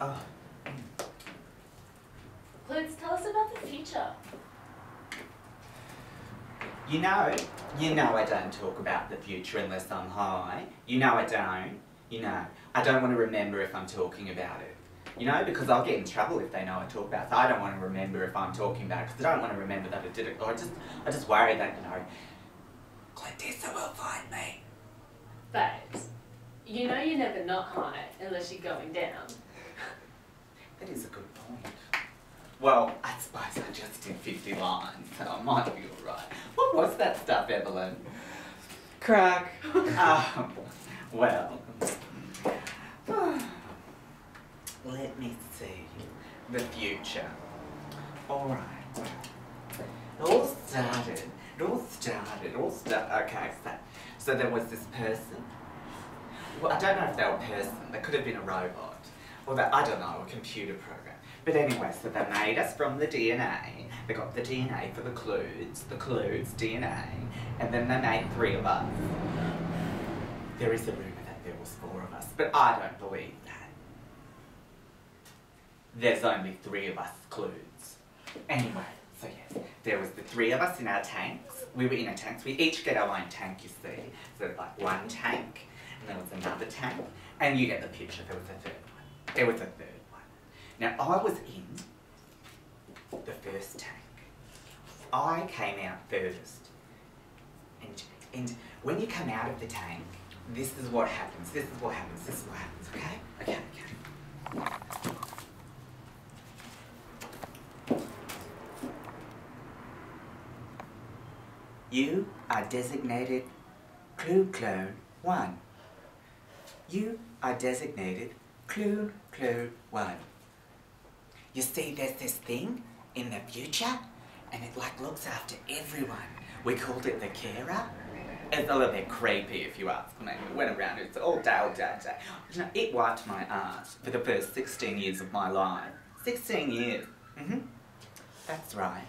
Oh. Please tell us about the future. You know I don't talk about the future unless I'm high. You know I don't. You know, I don't want to remember if I'm talking about it. You know, because I'll get in trouble if they know I talk about it. So I don't want to remember if I'm talking about it, because I don't want to remember that I did it. Or I just worry that, you know, Kludi will find me. Babes, you know you're never not high unless you're going down. That is a good point. Well, I suppose I just did 50 lines, so I might be alright. What was that stuff, Evelyn? Crack. Well. Let me see. The future. Alright. It all started. Okay, so there was this person. Well, I don't know if they were a person. They could have been a robot. Or I don't know, a computer program. But anyway, so they made us from the DNA. They got the DNA for the Kludes DNA, and then they made 3 of us. There is a rumour that there was 4 of us, but I don't believe that. There's only 3 of us Kludes. Anyway, so yes, there was the 3 of us in our tanks. We were in our tanks. We each get our own tank, you see. So there's like 1 tank, and there was another tank, and you get the picture. There was a 3rd one. There was a 3rd one. Now, I was in the first tank. I came out first. And when you come out of the tank, this is what happens, okay? You are designated Clone 1. You are designated Clone 1. You see, there's this thing in the future, and it like looks after everyone. We called it the carer. It's a little bit creepy if you ask me. We went around, it's all day. You know, it wiped my ass for the first 16 years of my life. 16 years. That's right.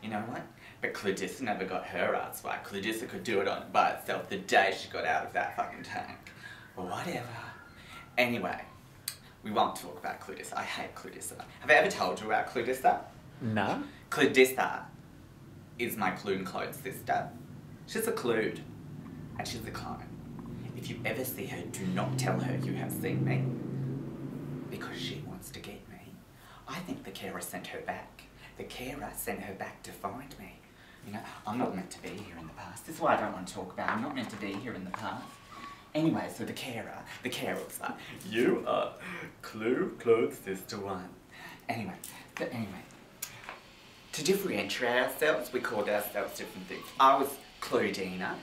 You know what? But Kludi never got her ass wiped. Kludi could do it on by itself the day she got out of that fucking tank. But whatever. Anyway. We won't talk about Kludi. I hate Kludi. Have I ever told you about Kludi? No. Kludi is my clone sister. She's a Klude. And she's a clone. If you ever see her, do not tell her you have seen me. Because she wants to get me. I think the carer sent her back. The carer sent her back to find me. You know, I'm not meant to be here in the past. This is why I don't want to talk about it. I'm not meant to be here in the past. Anyway, so the carer was like, you are Klud Sister 1. Anyway, to differentiate ourselves, we called ourselves different things. I was Kludina,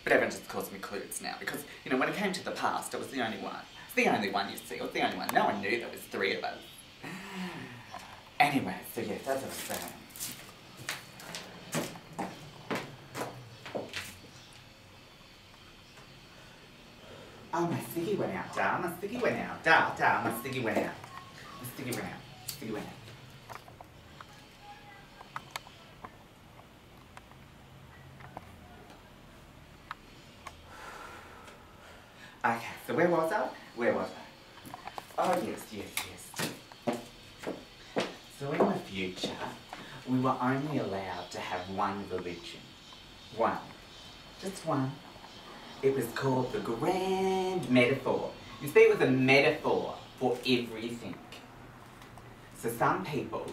but everyone just calls me Kludes now because, you know, when it came to the past, I was the only one. It's the only one, you see. I was the only one. No one knew there was 3 of us. Anyway, so yes, that's what I was saying. Oh, my sticky went out, darling. My sticky went out. My sticky went out. Okay, so where was I? Oh, yes. So in the future, we were only allowed to have 1 religion. 1. Just 1. It was called the grand metaphor. You see, it was a metaphor for everything. So some people,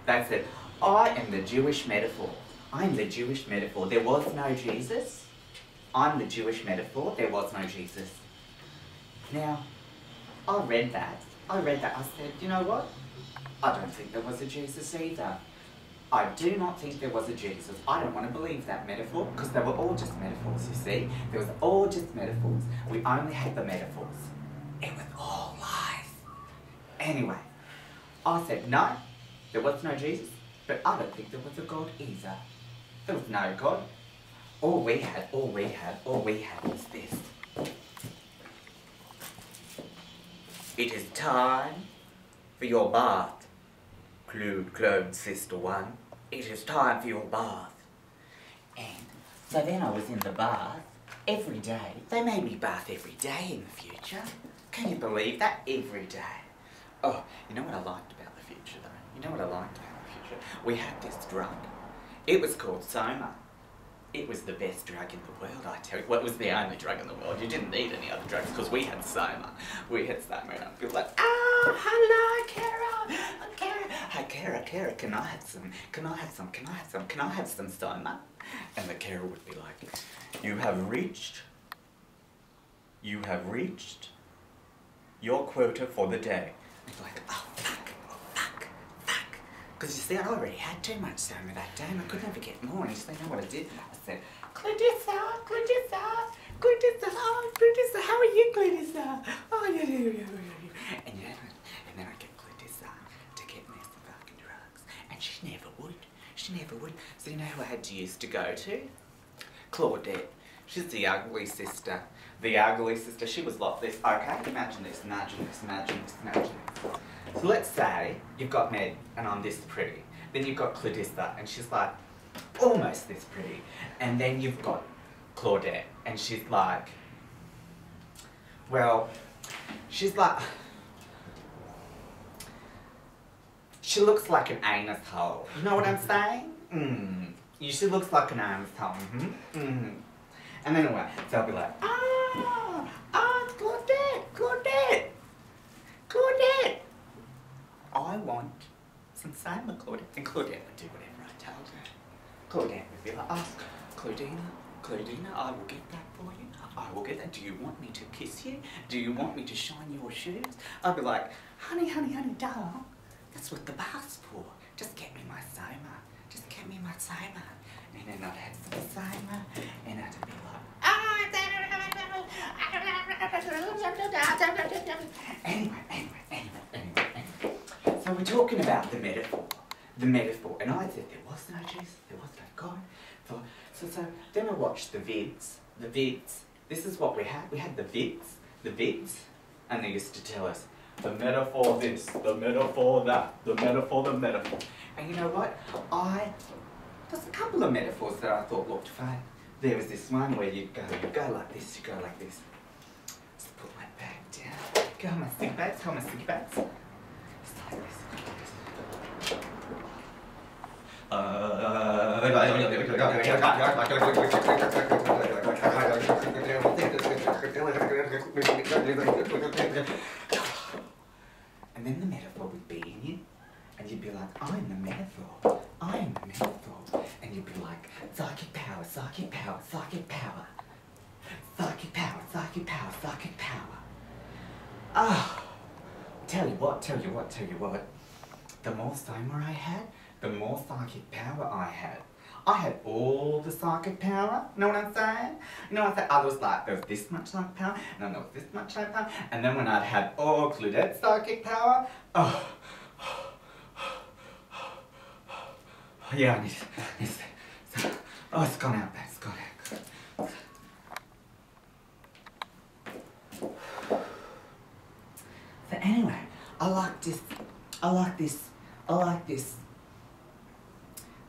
they said, I am the Jewish metaphor. I'm the Jewish metaphor. There was no Jesus. I'm the Jewish metaphor. There was no Jesus. Now, I read that. I said, you know what? I don't think there was a Jesus either. I do not think there was a Jesus. I don't want to believe that metaphor because they were all just metaphors, you see. They was all just metaphors. We only had the metaphors. It was all lies. Anyway, I said no, there was no Jesus, but I don't think there was a God either. There was no God. All we had was this. It is time for your bath. Clone Sister 1, it is time for your bath. And so then I was in the bath every day. They made me bath every day in the future. Can you believe that? Every day. Oh, you know what I liked about the future though? You know what I liked about the future? We had this drug. It was called Soma. It was the best drug in the world, I tell you. Well, it was the only drug in the world. You didn't need any other drugs because we had Soma. We had Soma and I'd be like, oh, hello, Kara. Oh, Kara. Hey, Kara, can I have some Soma? And the Kara would be like, you have reached your quota for the day. And you're like, oh, fuck. Because you see, I already had too much Soma that day and I could never get more. And you see, you know what I did? I said, Clarissa, how are you, Clarissa? Oh, yeah. And then I'd get Clarissa to get me some fucking drugs. And she never would. So you know who I had to used to go to? Claudette. She's the ugly sister. She was like this. Okay, imagine this. So let's say you've got me and I'm this pretty. Then you've got Clarissa and she's like almost this pretty. And then you've got Claudette and she's like, well, she looks like an anus hole. You know what I'm saying? She looks like an anus hole. And then anyway, so I'll be like, Claudette. I want some Soma, Claudette. And Claudette would do whatever I told her. Claudette would be like, oh, Claudina, I will get that for you. I will get that. Do you want me to kiss you? Do you want me to shine your shoes? I'll be like, honey, darling, that's what the bar's for. Just get me my Soma. And then I'd have some Soma, and I'd be like, anyway. So we're talking about the metaphor, and I said there was no Jesus, there was no God. So then I watched the vids. This is what we had the vids, and they used to tell us the metaphor this, the metaphor that, the metaphor. And you know what? There's a couple of metaphors that I thought looked fun. There was this one where you go like this, Just put my bag down. Go on my stick bags, And then the metaphor would be in you, and you'd be like, I'm the metaphor. And you'd be like, psychic power. Ah, tell you what. The more Soma I had, the more psychic power I had. I had all the psychic power, know what I'm saying? You know what I'm saying? I was like, there was this much psychic power, and then there was this much psychic power, and then when I'd had all Claudette's psychic power, yeah, I need to, it's gone out there, So anyway, I like this.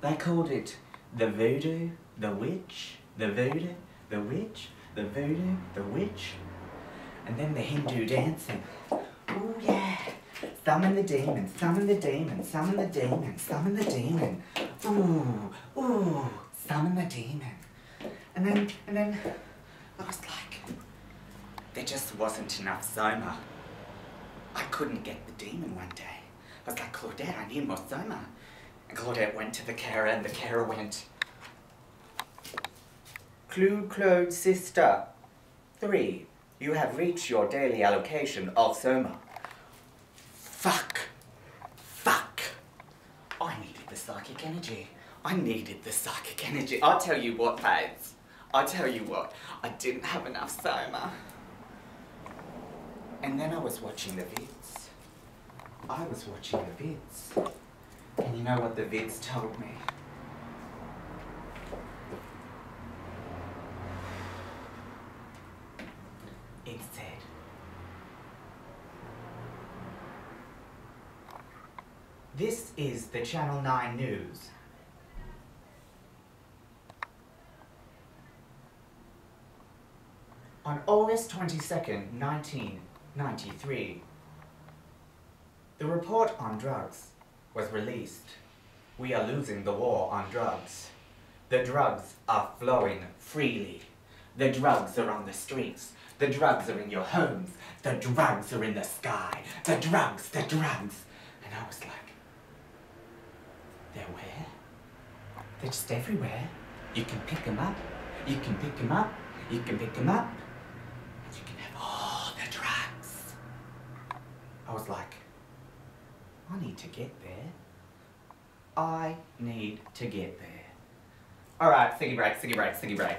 They called it the voodoo, the witch, and then the Hindu dancing. Oh yeah, summon the demon. Ooh, summon the demon. And then I was like, there just wasn't enough Soma. I couldn't get the demon one day. I was like, Claudette, I need more Soma. And Claudette went to the carer, and the carer went, Claude sister, 3, you have reached your daily allocation of Soma. Fuck. I needed the psychic energy. I'll tell you what, babes. I didn't have enough Soma. And then I was watching the vids. And you know what the vids told me? It said, this is the Channel 9 News. On August 22nd, 1993, The report on drugs was released. We are losing the war on drugs. The drugs are flowing freely. The drugs are on the streets. The drugs are in your homes. The drugs are in the sky. The drugs, the drugs. And I was like, they're where? They're just everywhere. You can pick them up. You can pick them up. You can pick them up. And you can have all the drugs. I was like, I need to get there. I need to get there. Alright, ciggy break, ciggy break, ciggy break.